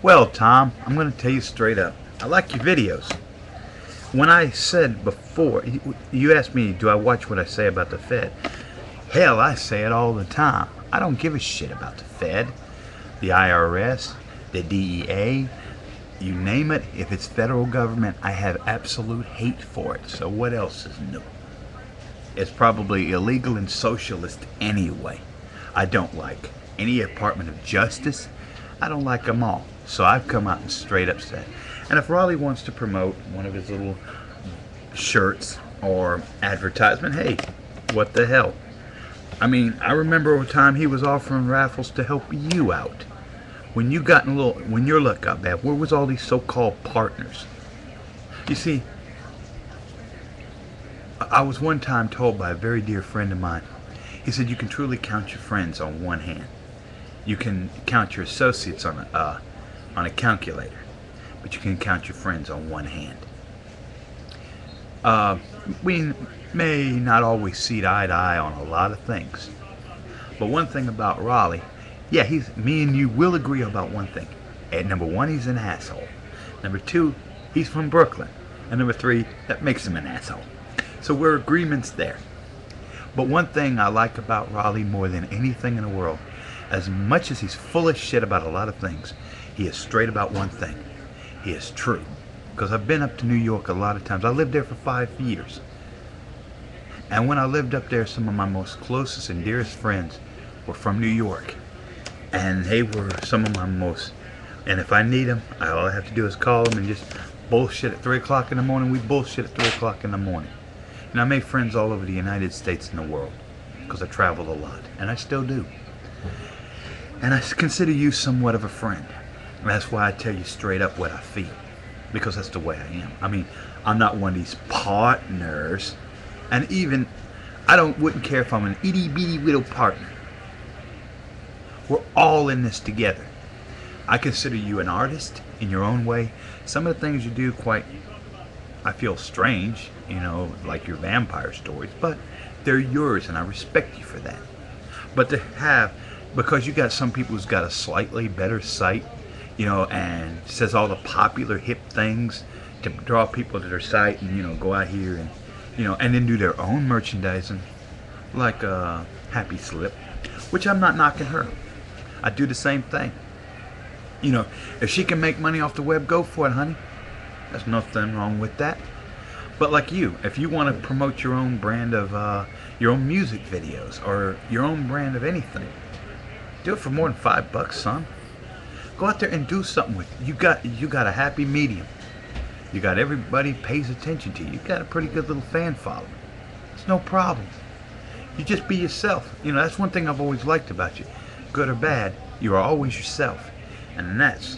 Well, Tom, I'm going to tell you straight up. I like your videos. When I said before, you asked me, do I watch what I say about the Fed? Hell, I say it all the time. I don't give a shit about the Fed, the IRS, the DEA, you name it. If it's federal government, I have absolute hate for it. So what else is new? It's probably illegal and socialist anyway. I don't like any Department of Justice. I don't like them all. So I've come out and straight up said. And if Raleigh wants to promote one of his little shirts or advertisement, hey, what the hell? I mean, I remember a time he was offering raffles to help you out. When you got in a little, when your luck got bad, where was all these so-called partners? You see, I was one time told by a very dear friend of mine, he said you can truly count your friends on one hand. You can count your associates on a calculator, but you can count your friends on one hand. We may not always see eye to eye on a lot of things, but one thing about Raleigh, yeah, me and you will agree about one thing. And number one, he's an asshole. Number two, he's from Brooklyn. And number three, that makes him an asshole. So we're agreements there. But one thing I like about Raleigh more than anything in the world, as much as he's full of shit about a lot of things, he is straight about one thing. He is true. Because I've been up to New York a lot of times. I lived there for 5 years. And when I lived up there, some of my most closest and dearest friends were from New York. And they were some of my most, and if I need them, all I have to do is call them and just bullshit at 3 o'clock in the morning. We bullshit at 3 o'clock in the morning. And I made friends all over the United States and the world because I traveled a lot, and I still do. And I consider you somewhat of a friend. And that's why I tell you straight up what I feel, because that's the way I am. I mean, I'm not one of these partners, and even wouldn't care if I'm an itty bitty little partner. We're all in this together. I consider you an artist in your own way. Some of the things you do I feel strange, you know, like your vampire stories, but they're yours and I respect you for that. But because you got some people who's got a slightly better site, you know, and says all the popular hip things to draw people to their site and, you know, go out here and, you know, and then do their own merchandising, like Happy Slip, which I'm not knocking her. I do the same thing. You know, if she can make money off the web, go for it, honey. There's nothing wrong with that. But like you, if you want to promote your own brand of your own music videos or your own brand of anything, do it for more than $5, son. Go out there and do something with it. You got a happy medium. You got everybody pays attention to you. You got a pretty good little fan following. It's no problem. You just be yourself. You know, that's one thing I've always liked about you. Good or bad, you are always yourself. And that's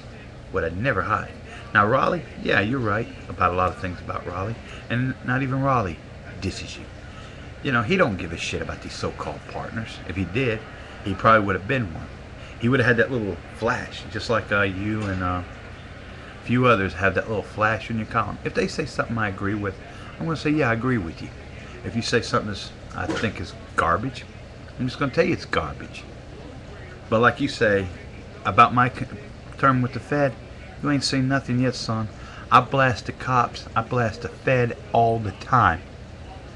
what I'd never hide. Now Raleigh, yeah, you're right about a lot of things about Raleigh. And not even Raleigh disses you. You know, he don't give a shit about these so-called partners. If he did, he probably would have been one. He would have had that little flash, just like you and a few others have that little flash in your column. If they say something I agree with, I'm going to say, yeah, I agree with you. If you say something I think is garbage, I'm just going to tell you it's garbage. But like you say, about my term with the Fed, you ain't seen nothing yet, son. I blast the cops, I blast the Fed all the time.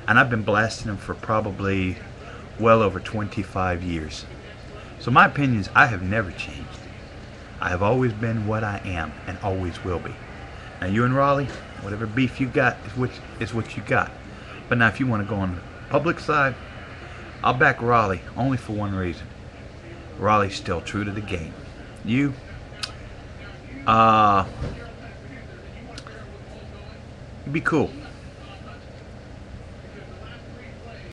And I've been blasting them for probably well over 25 years. So my opinions, I have never changed. I have always been what I am and always will be. Now you and Raleigh, whatever beef you got is what you got. But now if you want to go on the public side, I'll back Raleigh only for one reason. Raleigh's still true to the game. You, be cool.